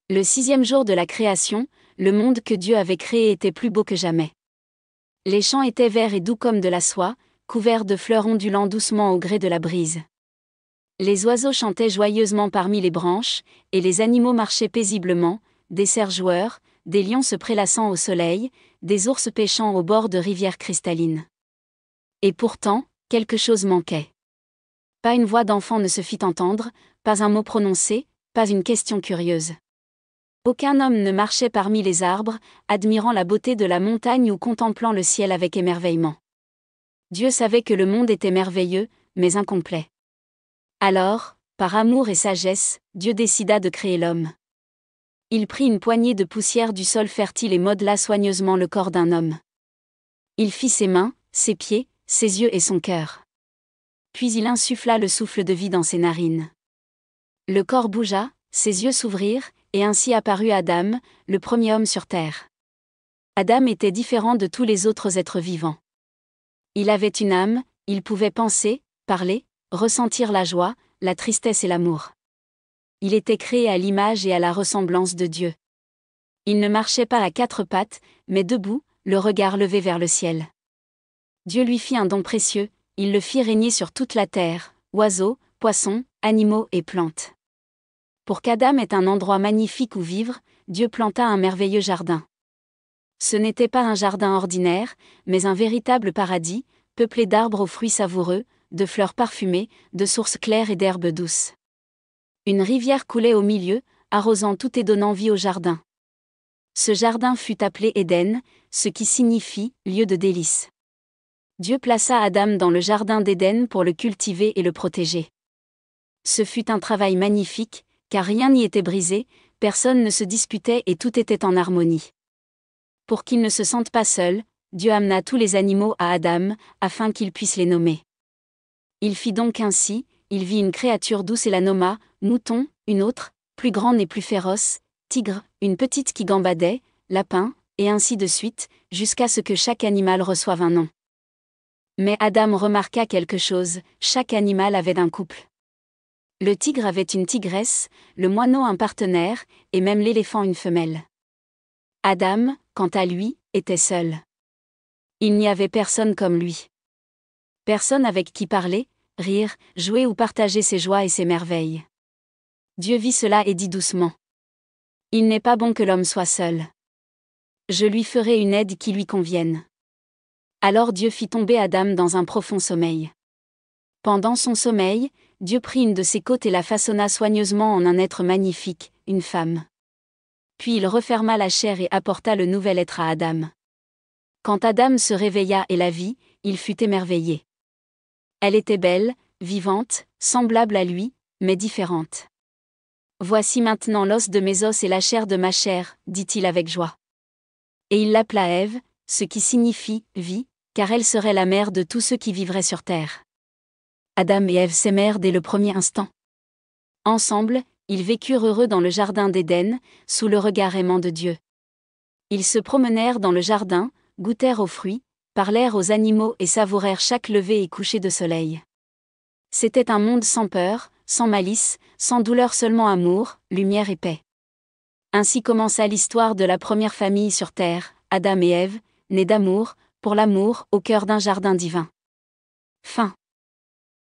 Le 6e jour de la création, le monde que Dieu avait créé était plus beau que jamais. Les champs étaient verts et doux comme de la soie, couverts de fleurs ondulant doucement au gré de la brise. Les oiseaux chantaient joyeusement parmi les branches, et les animaux marchaient paisiblement, des cerfs joueurs, des lions se prélassant au soleil, des ours pêchant au bord de rivières cristallines. Et pourtant, quelque chose manquait. Pas une voix d'enfant ne se fit entendre, pas un mot prononcé, pas une question curieuse. Aucun homme ne marchait parmi les arbres, admirant la beauté de la montagne ou contemplant le ciel avec émerveillement. Dieu savait que le monde était merveilleux, mais incomplet. Alors, par amour et sagesse, Dieu décida de créer l'homme. Il prit une poignée de poussière du sol fertile et modela soigneusement le corps d'un homme. Il fit ses mains, ses pieds, ses yeux et son cœur. Puis il insuffla le souffle de vie dans ses narines. Le corps bougea, ses yeux s'ouvrirent, et ainsi apparut Adam, le premier homme sur terre. Adam était différent de tous les autres êtres vivants. Il avait une âme, il pouvait penser, parler, ressentir la joie, la tristesse et l'amour. Il était créé à l'image et à la ressemblance de Dieu. Il ne marchait pas à quatre pattes, mais debout, le regard levé vers le ciel. Dieu lui fit un don précieux, il le fit régner sur toute la terre, oiseaux, poissons, animaux et plantes. Pour qu'Adam ait un endroit magnifique où vivre, Dieu planta un merveilleux jardin. Ce n'était pas un jardin ordinaire, mais un véritable paradis, peuplé d'arbres aux fruits savoureux, de fleurs parfumées, de sources claires et d'herbes douces. Une rivière coulait au milieu, arrosant tout et donnant vie au jardin. Ce jardin fut appelé Éden, ce qui signifie « lieu de délices ». Dieu plaça Adam dans le jardin d'Éden pour le cultiver et le protéger. Ce fut un travail magnifique, car rien n'y était brisé, personne ne se disputait et tout était en harmonie. Pour qu'il ne se sente pas seul, Dieu amena tous les animaux à Adam, afin qu'il puisse les nommer. Il fit donc ainsi, il vit une créature douce et la nomma, mouton, une autre, plus grande et plus féroce, tigre, une petite qui gambadait, lapin, et ainsi de suite, jusqu'à ce que chaque animal reçoive un nom. Mais Adam remarqua quelque chose, chaque animal avait un couple. Le tigre avait une tigresse, le moineau un partenaire, et même l'éléphant une femelle. Adam, quant à lui, était seul. Il n'y avait personne comme lui. Personne avec qui parler, rire, jouer ou partager ses joies et ses merveilles. Dieu vit cela et dit doucement. Il n'est pas bon que l'homme soit seul. Je lui ferai une aide qui lui convienne. Alors Dieu fit tomber Adam dans un profond sommeil. Pendant son sommeil, Dieu prit une de ses côtes et la façonna soigneusement en un être magnifique, une femme. Puis il referma la chair et apporta le nouvel être à Adam. Quand Adam se réveilla et la vit, il fut émerveillé. Elle était belle, vivante, semblable à lui, mais différente. « Voici maintenant l'os de mes os et la chair de ma chair, dit-il avec joie. Et il l'appela Ève, ce qui signifie « vie », car elle serait la mère de tous ceux qui vivraient sur terre. Adam et Ève s'aimèrent dès le premier instant. Ensemble, ils vécurent heureux dans le jardin d'Éden, sous le regard aimant de Dieu. Ils se promenèrent dans le jardin, goûtèrent aux fruits, parlèrent aux animaux et savourèrent chaque lever et coucher de soleil. C'était un monde sans peur, sans malice, sans douleur, seulement amour, lumière et paix. Ainsi commença l'histoire de la première famille sur terre, Adam et Ève, nés d'amour, pour l'amour, au cœur d'un jardin divin. Fin.